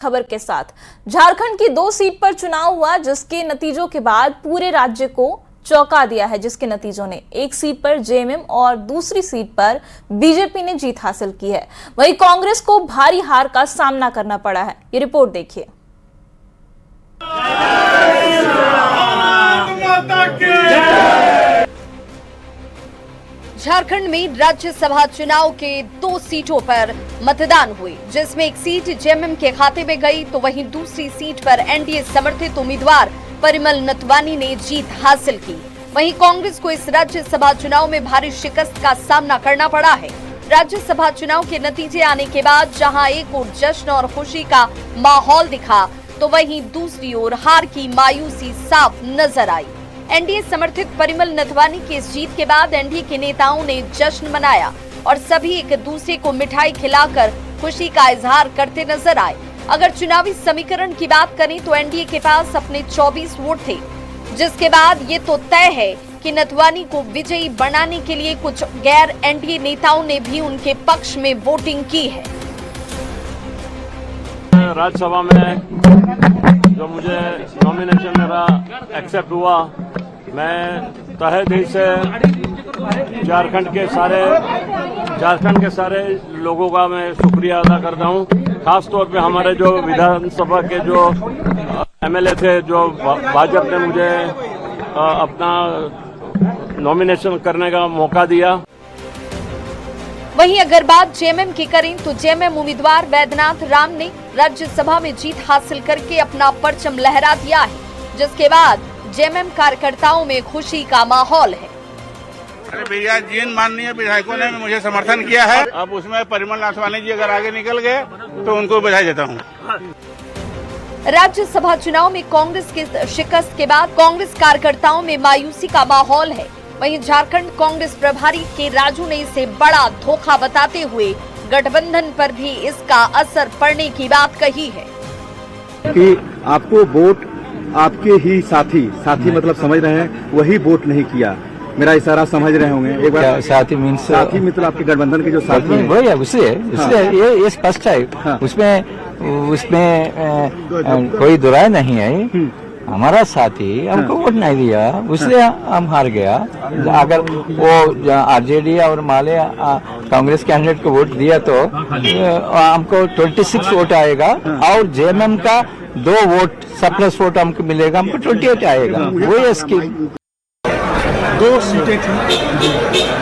खबर के साथ झारखंड की 2 सीट पर चुनाव हुआ, जिसके नतीजों के बाद पूरे राज्य को चौंका दिया है। जिसके नतीजों ने एक सीट पर जेएमएम और दूसरी सीट पर बीजेपी ने जीत हासिल की है। वहीं कांग्रेस को भारी हार का सामना करना पड़ा है। ये रिपोर्ट देखिए। झारखंड में राज्यसभा चुनाव के 2 सीटों पर मतदान हुए, जिसमें एक सीट जेएमएम के खाते में गई, तो वहीं दूसरी सीट पर एनडीए समर्थित उम्मीदवार परिमल नथवानी ने जीत हासिल की। वहीं कांग्रेस को इस राज्यसभा चुनाव में भारी शिकस्त का सामना करना पड़ा है। राज्यसभा चुनाव के नतीजे आने के बाद जहां एक ओर जश्न और खुशी का माहौल दिखा, तो वहीं दूसरी ओर हार की मायूसी साफ नजर आई। एनडीए समर्थित परिमल नथवानी की इस जीत के बाद एनडीए के नेताओं ने जश्न मनाया और सभी एक दूसरे को मिठाई खिलाकर खुशी का इजहार करते नजर आए। अगर चुनावी समीकरण की बात करें तो एनडीए के पास अपने 24 वोट थे, जिसके बाद ये तो तय है कि नथवानी को विजयी बनाने के लिए कुछ गैर एनडीए नेताओं ने भी उनके पक्ष में वोटिंग की है। राज्यसभा में जो मुझे नॉमिनेशन मेरा एक्सेप्ट हुआ, मैं तहे दिल से झारखंड के सारे लोगों का मैं शुक्रिया अदा करता हूँ। खास तौर पे हमारे जो विधानसभा के जो एमएलए थे, जो भाजपा ने मुझे अपना नॉमिनेशन करने का मौका दिया। वहीं अगर बात जेएमएम की करें तो जेएमएम उम्मीदवार वैद्यनाथ राम ने राज्यसभा में जीत हासिल करके अपना परचम लहरा दिया है, जिसके बाद जेएमएम कार्यकर्ताओं में खुशी का माहौल है। अरे भैया, जिन माननीय विधायकों ने मुझे समर्थन किया है, अब उसमें परिमल नाथवानी जी अगर आगे निकल गए तो उनको बधाई देता हूँ। राज्यसभा चुनाव में कांग्रेस की शिकस्त के बाद कांग्रेस कार्यकर्ताओं में मायूसी का माहौल है। वहीं झारखंड कांग्रेस प्रभारी के राजू ने इसे बड़ा धोखा बताते हुए गठबंधन पर भी इसका असर पड़ने की बात कही है कि आपको वोट आपके ही साथी मतलब समझ रहे हैं, वही वोट नहीं किया। मेरा इशारा समझ रहे होंगे। एक बार साथी मीन्स साथी मतलब आपके गठबंधन के जो साथी हैं, वही है। इसलिए ये स्पष्ट है। हाँ। उसमें कोई दुराय नहीं है। हमारा साथी हमको वोट नहीं दिया, इसलिए हम हार गया। अगर वो आरजेडी और माले कांग्रेस कैंडिडेट को वोट दिया तो हमको 26 वोट आएगा और जेएमएम का 2 वोट सरप्लस वोट हमको मिलेगा, हमको 28 आएगा। वही है स्कीम। 2 सीटें थी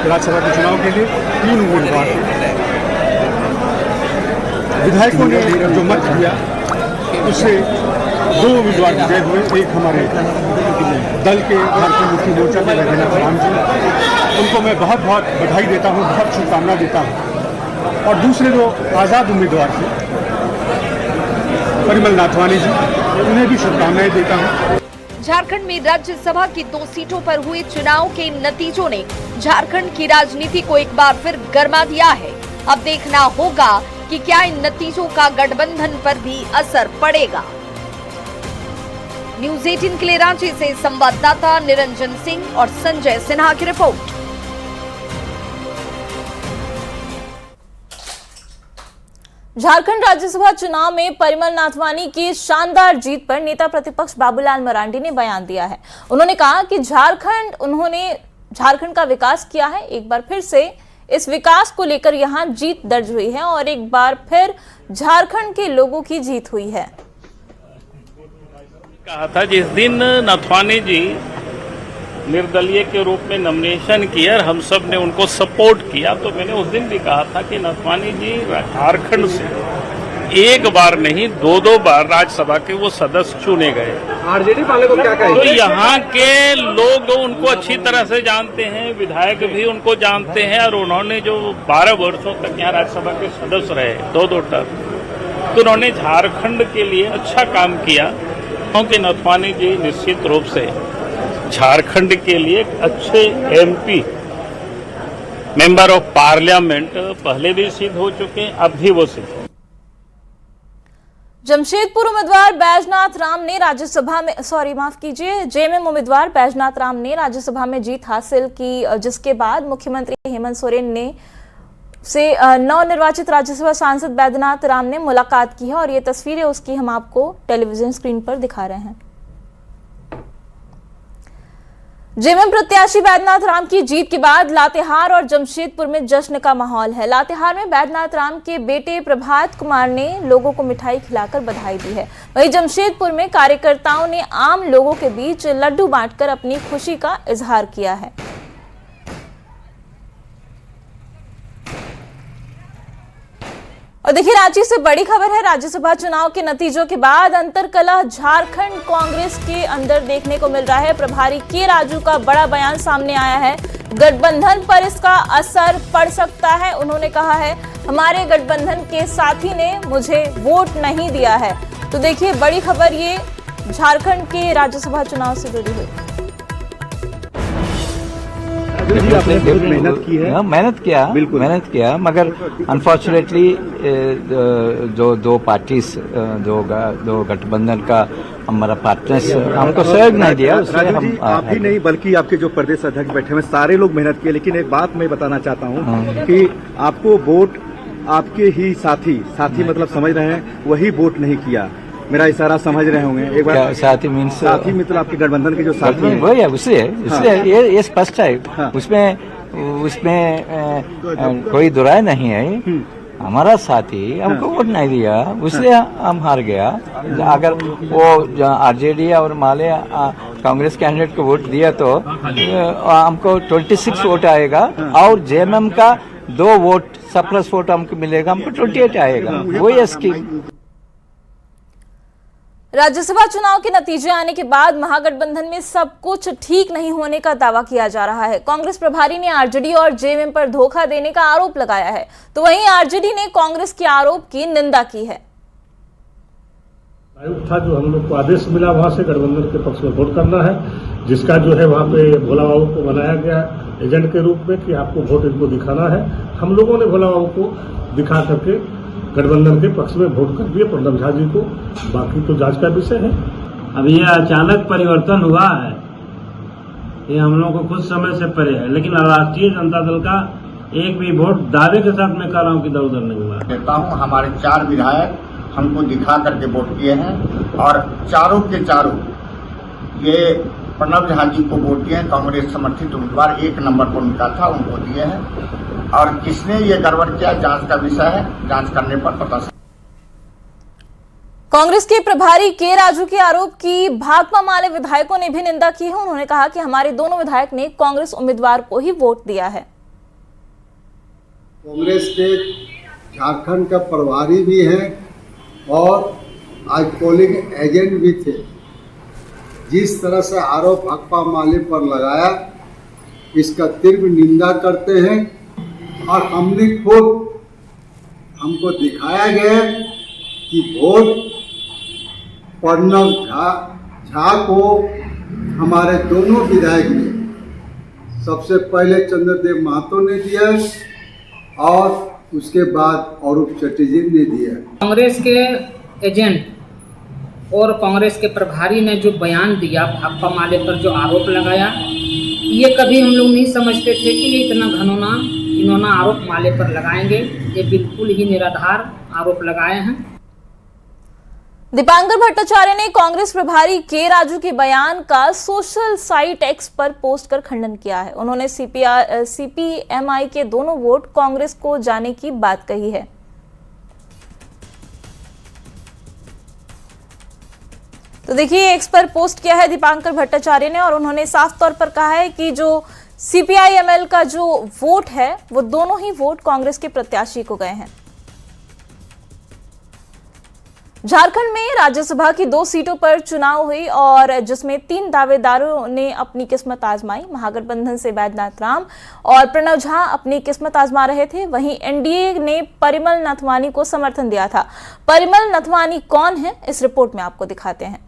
राज्यसभा के चुनाव के लिए, 3 उम्मीदवार थे। विधायकों ने जो मत दिया उससे 2 उम्मीदवार विजय हुए। एक हमारे दल के झारखंड मुक्ति मोर्चा के वैद्यनाथ राम जी, उनको मैं बहुत बहुत बधाई देता हूँ, बहुत शुभकामना देता हूँ। और दूसरे जो आज़ाद उम्मीदवार थे परिमल नाथवानी जी, उन्हें भी शुभकामनाएं देता हूँ। झारखंड में राज्यसभा की 2 सीटों पर हुए चुनाव के नतीजों ने झारखंड की राजनीति को एक बार फिर गरमा दिया है। अब देखना होगा कि क्या इन नतीजों का गठबंधन पर भी असर पड़ेगा। न्यूज़ 18 के लिए रांची से संवाददाता निरंजन सिंह और संजय सिन्हा की रिपोर्ट। झारखंड राज्यसभा चुनाव में परिमल नाथवानी की शानदार जीत पर नेता प्रतिपक्ष बाबूलाल मरांडी ने बयान दिया है। उन्होंने कहा कि उन्होंने झारखंड का विकास किया है। एक बार फिर से इस विकास को लेकर यहां जीत दर्ज हुई है और एक बार फिर झारखंड के लोगों की जीत हुई है। कहा था जिस दिन नथवानी जी निर्दलीय के रूप में नॉमिनेशन किया और हम सब ने उनको सपोर्ट किया, तो मैंने उस दिन भी कहा था कि नथवानी जी झारखंड से एक बार नहीं 2 बार राज्यसभा के वो सदस्य चुने गए। आरजेडी वाले को क्या कहें? तो यहाँ के लोग उनको अच्छी तरह से जानते हैं, विधायक भी उनको जानते हैं और उन्होंने जो 12 वर्षों तक यहाँ राज्यसभा के सदस्य रहे 2 टर्म, तो उन्होंने झारखंड के लिए अच्छा काम किया। क्योंकि नथवानी जी निश्चित रूप से झारखंड के लिए अच्छे एमपी मेंबर ऑफ पार्लियामेंट पहले भी सिद्ध हो चुके हैं, अब भी वो सिद्ध हैं। जमशेदपुर उम्मीदवार बैजनाथ राम ने जेएमएम उम्मीदवार बैजनाथ राम ने राज्यसभा में जीत हासिल की, जिसके बाद मुख्यमंत्री हेमंत सोरेन ने से नवनिर्वाचित राज्यसभा सांसद बैद्यनाथ राम ने मुलाकात की है और ये तस्वीरें उसकी हम आपको टेलीविजन स्क्रीन पर दिखा रहे हैं। जेएमएम प्रत्याशी बैद्यनाथ राम की जीत के बाद लातेहार और जमशेदपुर में जश्न का माहौल है। लातेहार में बैद्यनाथ राम के बेटे प्रभात कुमार ने लोगों को मिठाई खिलाकर बधाई दी है। वहीं जमशेदपुर में कार्यकर्ताओं ने आम लोगों के बीच लड्डू बांटकर अपनी खुशी का इजहार किया है। और देखिए, रांची से बड़ी खबर है। राज्यसभा चुनाव के नतीजों के बाद अंतरकलह झारखंड कांग्रेस के अंदर देखने को मिल रहा है। प्रभारी के राजू का बड़ा बयान सामने आया है। गठबंधन पर इसका असर पड़ सकता है। उन्होंने कहा है, हमारे गठबंधन के साथी ने मुझे वोट नहीं दिया है। तो देखिए, बड़ी खबर ये झारखंड के राज्यसभा चुनाव से जुड़ी हुई। आपने बहुत मेहनत की है। मेहनत किया मगर अनफॉर्चुनेटली जो दो पार्टीज दो गठबंधन का हमारा पार्टनर्स हमको सहयोग नहीं दिया। राजीव जी, आप ही नहीं बल्कि आपके जो प्रदेश अध्यक्ष बैठे हुए सारे लोग मेहनत किए, लेकिन एक बात मैं बताना चाहता हूँ कि आपको वोट आपके ही साथी मतलब समझ रहे हैं, वही वोट नहीं किया। मेरा इशारा समझ रहे होंगे। एक बार साथी मीन्स साथी मतलब आपके गठबंधन के जो साथी हैं वही है, इसलिए ये स्पष्ट है। हाँ। उसमें कोई दुराय नहीं है। हमारा साथी हमको वोट नहीं दिया, इसलिए हम हार गया। अगर वो आरजेडी और माले कांग्रेस कैंडिडेट को वोट दिया तो हमको 26 वोट आएगा और जेएमएम का 2 वोट सरप्लस वोट हमको मिलेगा, हमको 28 आएगा। वही स्कीम। राज्यसभा चुनाव के नतीजे आने के बाद महागठबंधन में सब कुछ ठीक नहीं होने का दावा किया जा रहा है। कांग्रेस प्रभारी ने आरजेडी और जेएमएम पर धोखा देने का आरोप लगाया है, तो वहीं आरजेडी ने कांग्रेस के आरोप की निंदा की है। आयोग था जो हम लोग को आदेश मिला वहां से गठबंधन के पक्ष में वोट करना है, जिसका जो है वहां पे भोला बाबू को बनाया गया एजेंट के रूप में कि आपको वोट इनको दिखाना है। हम लोगों ने भोला बाबू को दिखा करके गठबंधन के पक्ष में वोट कर दिए प्रणब झा जी को। बाकी तो जांच का विषय है। अब ये अचानक परिवर्तन हुआ है, ये हम लोगों को कुछ समय से परे है, लेकिन राष्ट्रीय जनता दल का एक भी वोट दावे के साथ मैं कह रहा हूँ कि इधर उधर नहीं हुआ। कहता हूँ हमारे 4 विधायक हमको दिखा करके वोट किए हैं और चारों के चारों ये प्रणब झा जी को वोट दिए हैं। कांग्रेस समर्थित उम्मीदवार 1 नंबर पर उनका था, उनको दिए हैं। और किसने ये गड़बड़ किया, जांच का विषय है, जांच करने पर पता चलेगा। कांग्रेस के प्रभारी के राजू के आरोप की भाकपा माले विधायकों ने भी निंदा की है। उन्होंने कहा कि हमारे दोनों विधायक ने कांग्रेस उम्मीदवार को ही वोट दिया है। कांग्रेस के झारखंड का प्रभारी भी हैं और आज पोलिंग एजेंट भी थे। जिस तरह से आरोप भाकपा माले पर लगाया, इसका तीव्र निंदा करते हैं और हमको दिखाया गया कि वोट प्रणब झा को हमारे दोनों विधायक ने सबसे पहले चंद्रदेव महतो ने दिया और उसके बाद अरूप चटर्जी ने दिया। कांग्रेस के एजेंट और कांग्रेस के प्रभारी ने जो बयान दिया, भाकपा माले पर जो आरोप लगाया, ये कभी हम लोग नहीं समझते थे कि ये इतना घिनौना आरोप माले पर लगाएंगे। ये बिल्कुल ही निराधार आरोप लगाए हैं। दीपांकर भट्टाचार्य ने कांग्रेस प्रभारी के राजू के बयान का सोशल साइट एक्स पर पोस्ट कर खंडन किया है। उन्होंने सीपीएमआई के दोनों वोट कांग्रेस को जाने की बात कही है। तो देखिए, एक्स पर पोस्ट किया है दीपांकर भट्टाचार्य ने और उन्होंने साफ तौर पर कहा है कि जो सीपीआईएमएल का जो वोट है वो दोनों ही वोट कांग्रेस के प्रत्याशी को गए हैं। झारखंड में राज्यसभा की 2 सीटों पर चुनाव हुई और जिसमें 3 दावेदारों ने अपनी किस्मत आजमाई। महागठबंधन से बैद्यनाथ राम और प्रणब झा अपनी किस्मत आजमा रहे थे। वहीं एनडीए ने परिमल नथवानी को समर्थन दिया था। परिमल नथवानी कौन है, इस रिपोर्ट में आपको दिखाते हैं।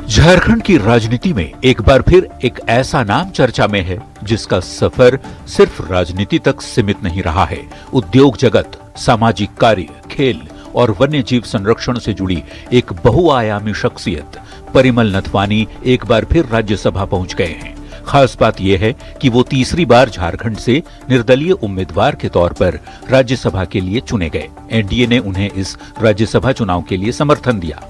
झारखंड की राजनीति में एक बार फिर एक ऐसा नाम चर्चा में है जिसका सफर सिर्फ राजनीति तक सीमित नहीं रहा है। उद्योग जगत, सामाजिक कार्य, खेल और वन्य जीव संरक्षण से जुड़ी एक बहुआयामी शख्सियत परिमल नथवानी एक बार फिर राज्यसभा पहुंच गए हैं। खास बात यह है कि वो तीसरी बार झारखंड से निर्दलीय उम्मीदवार के तौर पर राज्यसभा के लिए चुने गए। एनडीए ने उन्हें इस राज्यसभा चुनाव के लिए समर्थन दिया।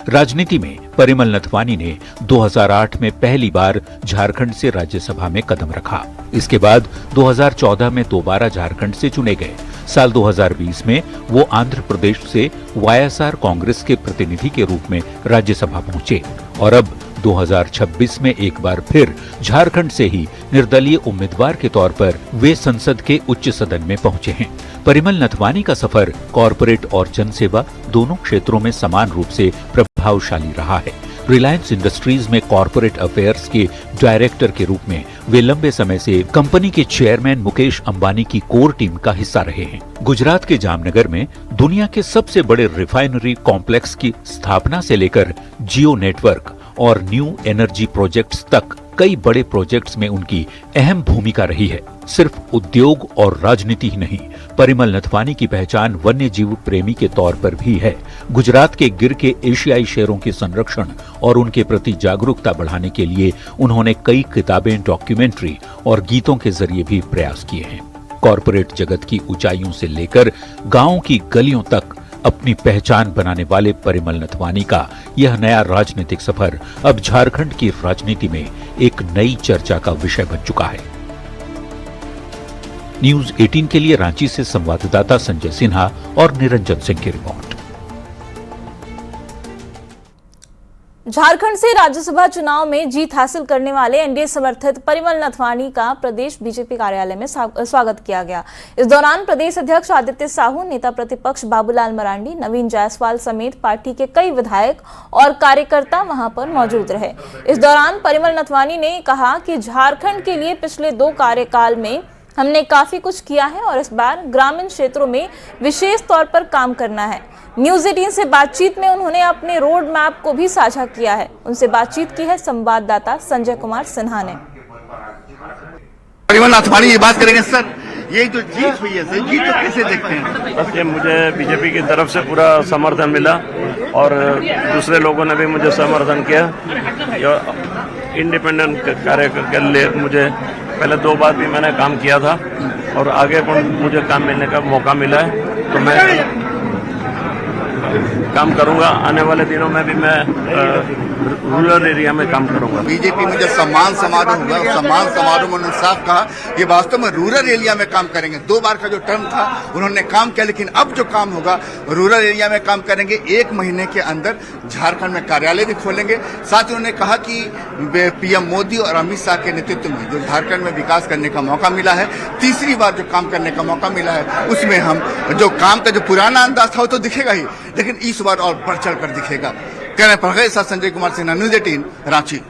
राजनीति में परिमल नथवानी ने 2008 में पहली बार झारखंड से राज्यसभा में कदम रखा। इसके बाद 2014 में दोबारा झारखंड से चुने गए। साल 2020 में वो आंध्र प्रदेश से वाईएसआर कांग्रेस के प्रतिनिधि के रूप में राज्यसभा पहुंचे और अब 2026 में एक बार फिर झारखंड से ही निर्दलीय उम्मीदवार के तौर पर वे संसद के उच्च सदन में पहुंचे हैं। परिमल नथवानी का सफर कॉरपोरेट और जनसेवा दोनों क्षेत्रों में समान रूप से प्रभावशाली रहा है। रिलायंस इंडस्ट्रीज में कॉरपोरेट अफेयर्स के डायरेक्टर के रूप में वे लंबे समय से कंपनी के चेयरमैन मुकेश अंबानी की कोर टीम का हिस्सा रहे हैं। गुजरात के जामनगर में दुनिया के सबसे बड़े रिफाइनरी कॉम्प्लेक्स की स्थापना से लेकर जियो नेटवर्क और न्यू एनर्जी प्रोजेक्ट्स तक कई बड़े प्रोजेक्ट्स में उनकी अहम भूमिका रही है। सिर्फ उद्योग और राजनीति ही नहीं, परिमल नथवानी की पहचान वन्य जीव प्रेमी के तौर पर भी है। गुजरात के गिर के एशियाई शेरों के संरक्षण और उनके प्रति जागरूकता बढ़ाने के लिए उन्होंने कई किताबें, डॉक्यूमेंट्री और गीतों के जरिए भी प्रयास किए हैं। कॉरपोरेट जगत की ऊंचाइयों से लेकर गांवों की गलियों तक अपनी पहचान बनाने वाले परिमल नथवानी का यह नया राजनीतिक सफर अब झारखंड की राजनीति में एक नई चर्चा का विषय बन चुका है। न्यूज 18 के लिए रांची से संवाददाता संजय सिन्हा और निरंजन सिंह की रिपोर्ट। झारखंड से राज्यसभा चुनाव में जीत हासिल करने वाले एनडीए समर्थित परिमल नथवानी का प्रदेश बीजेपी कार्यालय में स्वागत किया गया। इस दौरान प्रदेश अध्यक्ष आदित्य साहू, नेता प्रतिपक्ष बाबूलाल मरांडी, नवीन जायसवाल समेत पार्टी के कई विधायक और कार्यकर्ता वहां पर मौजूद रहे। इस दौरान परिमल नथवानी ने कहा कि झारखंड के लिए पिछले 2 कार्यकाल में हमने काफी कुछ किया है और इस बार ग्रामीण क्षेत्रों में विशेष तौर पर काम करना है। न्यूज 18 से बातचीत में उन्होंने अपने रोड मैप को भी साझा किया है। उनसे बातचीत की है संवाददाता संजय कुमार सिन्हा ने। परिमल नथवानी ये बात करेंगे। सर, ये जो जीत हुई है, सर, जीत को कैसे देखते हैं? बस ये मुझे बीजेपी की तरफ से पूरा समर्थन मिला और दूसरे लोगों ने भी मुझे समर्थन किया। इंडिपेंडेंट कार्य के लिए मुझे पहले 2 बार भी मैंने काम किया था और आगे पण मुझे काम मिलने का मौका मिला है, तो मैं काम करूंगा। आने वाले दिनों में भी मैं रूरल एरिया में काम करूंगा। बीजेपी में जो सम्मान समारोह हुआ, सम्मान समारोह में उन्होंने साफ कहा कि वास्तव में रूरल एरिया में काम करेंगे। 2 बार का जो टर्म था उन्होंने काम किया, लेकिन अब जो काम होगा रूरल एरिया में काम करेंगे। 1 महीने के अंदर झारखंड में कार्यालय भी खोलेंगे। साथ ही उन्होंने कहा कि पीएम मोदी और अमित शाह के नेतृत्व में जो झारखंड में विकास करने का मौका मिला है, तीसरी बार जो काम करने का मौका मिला है, उसमें हम जो काम का जो पुराना अंदाज था वो तो दिखेगा ही, लेकिन इस बार और बढ़ चढ़ कर दिखेगा। कहने पर संजय कुमार सिन्हा, न्यूज 18 रांची।